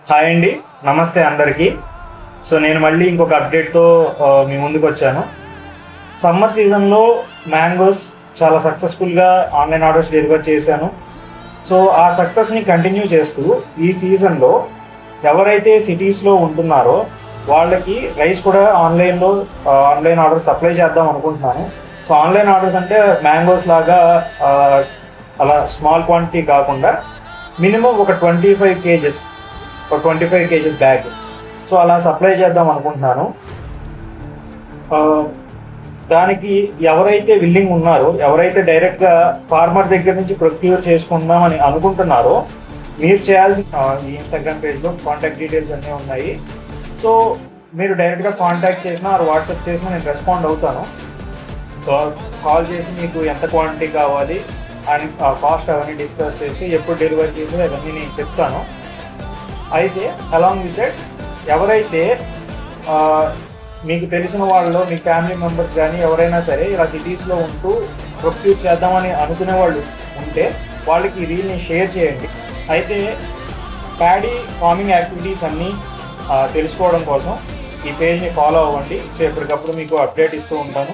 Hi అండి. నమస్తే అందరికీ. సో నేను మళ్ళీ ఇంకొక అప్డేట్తో మీ ముందుకు వచ్చాను. సమ్మర్ సీజన్లో మ్యాంగోస్ చాలా సక్సెస్ఫుల్గా ఆన్లైన్ ఆర్డర్స్ డెలివర్ చేశాను. సో ఆ సక్సెస్ని కంటిన్యూ చేస్తూ ఈ సీజన్లో ఎవరైతే సిటీస్లో ఉంటున్నారో వాళ్ళకి రైస్ కూడా ఆన్లైన్ ఆర్డర్ సప్లై చేద్దాం అనుకుంటున్నాను. సో ఆన్లైన్ ఆర్డర్స్ అంటే మ్యాంగోస్ లాగా అలా స్మాల్ క్వాంటిటీ కాకుండా మినిమం ఒక 25 కేజెస్ బ్యాగ్. సో అలా సప్లై చేద్దాం అనుకుంటున్నాను. ఆ, దానికి ఎవరైతే విల్లింగ్ ఉన్నారో, ఎవరైతే డైరెక్ట్గా ఫార్మర్ దగ్గర నుంచి ప్రొక్యూర్ చేసుకుందామని అనుకుంటున్నారో, మీరు చేయాల్సిన ఈ ఇన్స్టాగ్రామ్ పేజ్లో కాంటాక్ట్ డీటెయిల్స్ అన్నీ ఉన్నాయి. సో మీరు డైరెక్ట్గా కాంటాక్ట్ చేసినా ఆర్ వాట్సాప్ చేసినా నేను రెస్పాండ్ అవుతాను. కాల్ చేసి మీకు ఎంత క్వాంటిటీ కావాలి అని కాస్ట్ అవన్నీ డిస్కస్ చేసి ఎప్పుడు డెలివరీ చేసి అవన్నీ నేను చెప్తాను. అయితే అలాంగ్ విత్ దట్ ఎవరైతే మీకు తెలిసిన వాళ్ళు, మీ ఫ్యామిలీ మెంబర్స్ కానీ ఎవరైనా సరే ఇలా సిటీస్లో ఉంటూ ప్రొక్యూర్ చేద్దామని అనుకునే వాళ్ళు ఉంటే వాళ్ళకి ఈ రీల్ని షేర్ చేయండి. అయితే ప్యాడీ ఫార్మింగ్ యాక్టివిటీస్ అన్నీ తెలుసుకోవడం కోసం ఈ పేజ్ని ఫాలో అవ్వండి. సో ఎప్పటికప్పుడు మీకు అప్డేట్ ఇస్తూ ఉంటాను.